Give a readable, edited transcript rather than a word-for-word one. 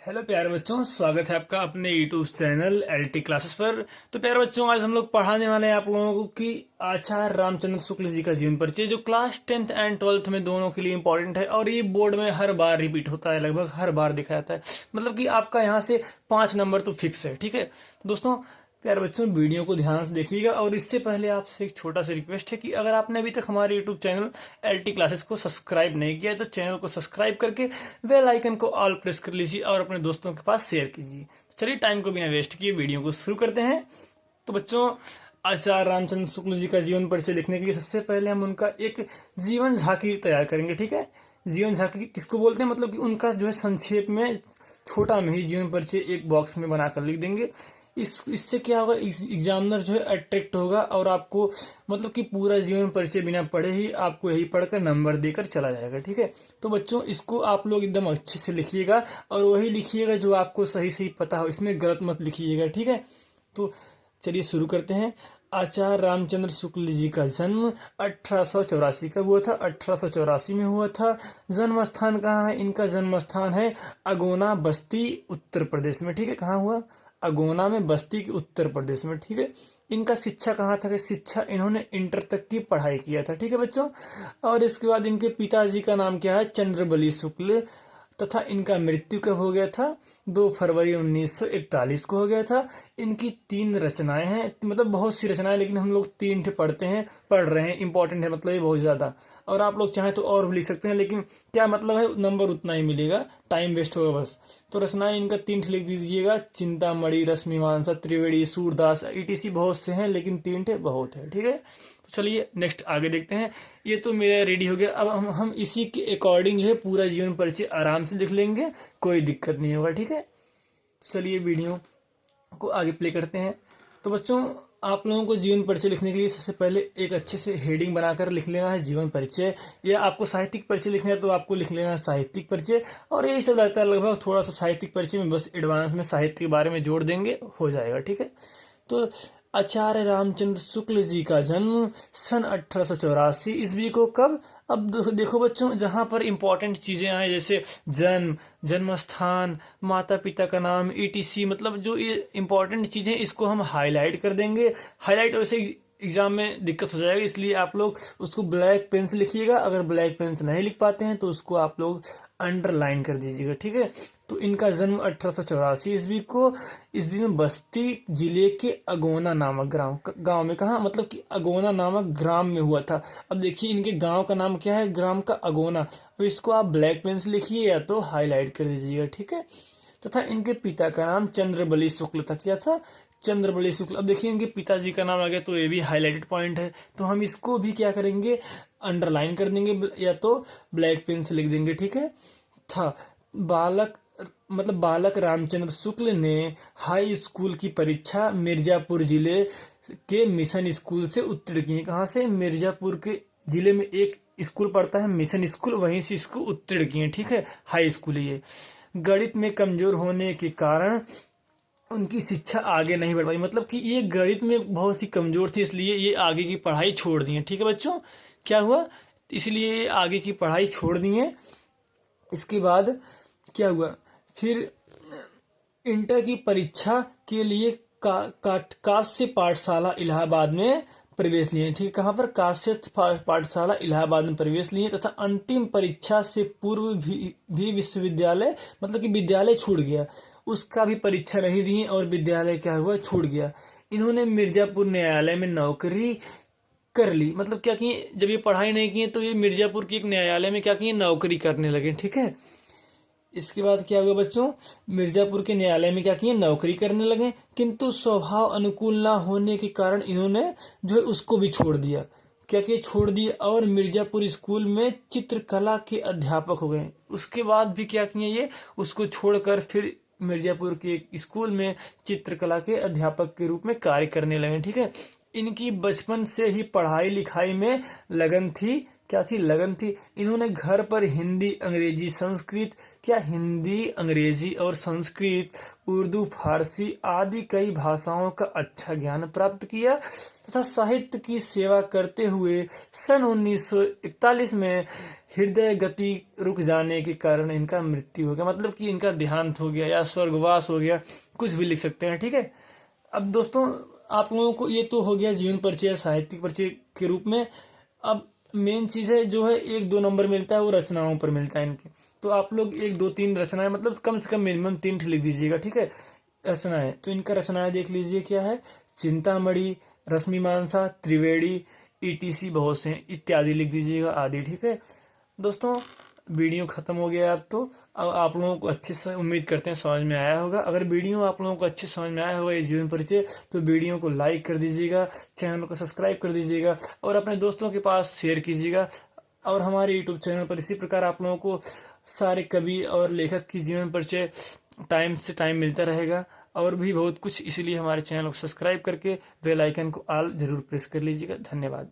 Hello प्यारे बच्चों, स्वागत है आपका अपने यूट्यूब चैनल एलटी क्लासेस पर। तो प्यारे बच्चों, आज हम लोग पढ़ाने वाले हैं आप लोगों को कि आचार्य रामचंद्र शुक्ल जी का जीवन परिचय, जो क्लास 10th एंड 12th में दोनों के लिए इंपॉर्टेंट है और ये बोर्ड में हर बार रिपीट होता है, लगभग हर बार दिखाया जाता है। मतलब कि आपका यहाँ से 5 नंबर तो फिक्स है। ठीक है दोस्तों, प्यारे बच्चों, वीडियो को ध्यान से देखिएगा। और इससे पहले आपसे एक छोटा सा रिक्वेस्ट है कि अगर आपने अभी तक हमारे यूट्यूब चैनल एलटी क्लासेस को सब्सक्राइब नहीं किया है तो चैनल को सब्सक्राइब करके बेल आइकन को ऑल प्रेस कर लीजिए और अपने दोस्तों के पास शेयर कीजिए। चलिए, टाइम को बिना वेस्ट किए वीडियो को शुरू करते हैं। तो बच्चों, आचार्य रामचंद्र शुक्ल जी का जीवन परिचय लिखने के लिए सबसे पहले हम उनका एक जीवन झांकी तैयार करेंगे। ठीक है, जीवन झांकी किसको बोलते हैं, मतलब कि उनका जो है संक्षेप में छोटा में ही जीवन परिचय एक बॉक्स में बनाकर लिख देंगे। इससे क्या होगा, एग्जामिनर जो है अट्रैक्ट होगा और आपको मतलब कि पूरा जीवन परिचय बिना पढ़े ही आपको यही पढ़कर नंबर देकर चला जाएगा। ठीक है, तो बच्चों इसको आप लोग एकदम अच्छे से लिखिएगा और वही लिखिएगा जो आपको सही सही पता हो, इसमें गलत मत लिखिएगा। ठीक है, तो चलिए शुरू करते हैं। आचार्य रामचंद्र शुक्ल जी का जन्म 1884 का हुआ था, 1884 में हुआ था। जन्म स्थान कहाँ है? इनका जन्म स्थान है अगोना, बस्ती, उत्तर प्रदेश में। ठीक है, कहाँ हुआ? अगोना में, बस्ती के उत्तर प्रदेश में। ठीक है, इनका शिक्षा कहाँ था? कि शिक्षा इन्होंने इंटर तक की पढ़ाई किया था। ठीक है बच्चों, और इसके बाद इनके पिताजी का नाम क्या है? चंद्रबली शुक्ल। तथा इनका मृत्यु कब हो गया था? 2 फरवरी 1941 को हो गया था। इनकी 3 रचनाएं हैं, मतलब बहुत सी रचनाएं, लेकिन हम लोग 3 ठे पढ़ रहे हैं, इंपॉर्टेंट है, मतलब ये बहुत ज्यादा। और आप लोग चाहें तो और भी लिख सकते हैं, लेकिन क्या मतलब है, नंबर उतना ही मिलेगा, टाइम वेस्ट होगा बस। तो रचनाएं इनका 3 ठे लिख दीजिएगा: चिंतामणि, रश्मिमांसा, त्रिवेणी, सूरदास, ईटीसी। बहुत से हैं लेकिन 3 ठे बहुत है। ठीक है, तो चलिए नेक्स्ट आगे देखते हैं। ये तो मेरा रेडी हो गया। अब हम इसी के अकॉर्डिंग जो है पूरा जीवन परिचय आराम से लिख लेंगे, कोई दिक्कत नहीं होगा। ठीक है, तो चलिए वीडियो को आगे प्ले करते हैं। तो बच्चों, आप लोगों को जीवन परिचय लिखने के लिए सबसे पहले एक अच्छे से हेडिंग बनाकर लिख लेना है जीवन परिचय। या आपको साहित्यिक परिचय लिखना है तो आपको लिख लेना है साहित्यिक परिचय। और यही सब रहता है लगभग, थोड़ा सा साहित्यिक परिचय में बस एडवांस में साहित्य के बारे में जोड़ देंगे, हो जाएगा। ठीक है, तो आचार्य रामचंद्र शुक्ल जी का जन्म सन 1884 ईस्वी को। कब? अब देखो बच्चों, जहां पर इंपॉर्टेंट चीजें आए जैसे जन्म, जन्म स्थान, माता पिता का नाम, ईटीसी, मतलब जो ये इंपॉर्टेंट चीजें इसको हम हाईलाइट कर देंगे। हाईलाइट वैसे एग्जाम में दिक्कत हो जाएगा, इसलिए आप लोग उसको ब्लैक पेन से लिखिएगा। अगर ब्लैक पेन से नहीं लिख पाते हैं तो उसको आप लोग अंडरलाइन कर दीजिएगा। ठीक है, तो इनका जन्म 1884 ईस्वी को, ईस्वी में बस्ती जिले के अगोना नामक गांव में। कहा? मतलब कि अगोना नामक ग्राम में हुआ था। अब देखिए, इनके गांव का नाम क्या है? ग्राम का अगोना। अब इसको आप ब्लैक पेन से लिखिए या तो हाईलाइट कर दीजिएगा। ठीक है, तथा इनके पिता का नाम चंद्रबली शुक्ल था। क्या था? चंद्रबली शुक्ल। अब देखिए, इनके पिताजी का नाम आ गया तो ये भी हाईलाइटेड पॉइंट है, तो हम इसको भी क्या करेंगे? अंडरलाइन कर देंगे या तो ब्लैक पेन से लिख देंगे। ठीक है, था बालक रामचंद्र शुक्ल ने हाई स्कूल की परीक्षा मिर्जापुर जिले के मिशन स्कूल से उत्तीर्ण की है। कहाँ से? मिर्जापुर के जिले में एक स्कूल पड़ता है मिशन स्कूल, वहीं से इसको उत्तीर्ण किए। ठीक है, हाई स्कूल ये। गणित में कमजोर होने के कारण उनकी शिक्षा आगे नहीं बढ़ पाई, मतलब कि ये गणित में बहुत ही कमजोर थी, इसलिए ये आगे की पढ़ाई छोड़ दी है। ठीक है बच्चों, क्या हुआ? इसलिए ये आगे की पढ़ाई छोड़ दी है। इसके बाद क्या हुआ? फिर इंटर की परीक्षा के लिए काश्य पाठशाला इलाहाबाद में प्रवेश लिए। ठीक है, कहाँ पर? काश्य पाठशाला इलाहाबाद में प्रवेश लिए। तथा अंतिम परीक्षा से पूर्व भी विश्वविद्यालय, मतलब कि विद्यालय छूट गया, उसका भी परीक्षा नहीं दी और विद्यालय क्या हुआ? छूट गया। इन्होंने मिर्जापुर न्यायालय में नौकरी कर ली। मतलब क्या किए? जब ये पढ़ाई नहीं किए तो ये मिर्जापुर के एक न्यायालय में क्या किए? नौकरी करने लगे। ठीक है, इसके बाद क्या हुआ बच्चों? मिर्जापुर के न्यायालय में क्या किए? नौकरी करने लगे, किंतु स्वभाव अनुकूल ना होने के कारण इन्होंने जो है उसको भी छोड़ दिया। क्या किया? छोड़ दिया और मिर्जापुर स्कूल में चित्रकला के अध्यापक हो गए। उसके बाद भी क्या किए? ये उसको छोड़कर फिर मिर्जापुर के एक स्कूल में चित्रकला के अध्यापक के रूप में कार्य करने लगे। ठीक है, इनकी बचपन से ही पढ़ाई लिखाई में लगन थी। क्या थी, लगन थी। इन्होंने घर पर हिंदी, अंग्रेजी, संस्कृत, क्या हिंदी, अंग्रेजी और संस्कृत, उर्दू, फारसी आदि कई भाषाओं का अच्छा ज्ञान प्राप्त किया तथा साहित्य की सेवा करते हुए सन 1941 में हृदय गति रुक जाने के कारण इनका मृत्यु हो गया। मतलब कि इनका देहांत हो गया या स्वर्गवास हो गया, कुछ भी लिख सकते हैं, ठीक है। अब दोस्तों, आप लोगों को ये तो हो गया जीवन परिचय, साहित्यिक परिचय के रूप में। अब मेन चीज है जो है 1-2 नंबर मिलता है वो रचनाओं पर मिलता है इनके। तो आप लोग 1-2-3 रचनाएं, मतलब कम से कम मिनिमम 3 लिख दीजिएगा, ठीक है। रचनाएं, तो इनका रचनाएं देख लीजिए क्या है। चिंतामणि, रश्मिमांसा, त्रिवेणी, ईटीसी, बहुत से इत्यादि लिख दीजिएगा, आदि, ठीक है। दोस्तों, वीडियो खत्म हो गया। अब तो अब आप लोगों को अच्छे से, उम्मीद करते हैं समझ में आया होगा। अगर वीडियो आप लोगों को अच्छे समझ में आया होगा इस जीवन परिचय, तो वीडियो को लाइक कर दीजिएगा, चैनल को सब्सक्राइब कर दीजिएगा और अपने दोस्तों के पास शेयर कीजिएगा। और हमारे यूट्यूब चैनल पर इसी प्रकार आप लोगों को सारे कवि और लेखक की जीवन परिचय टाइम से टाइम मिलता रहेगा और भी बहुत कुछ। इसीलिए हमारे चैनल को सब्सक्राइब करके बेल आइकन को ऑल जरूर प्रेस कर लीजिएगा। धन्यवाद।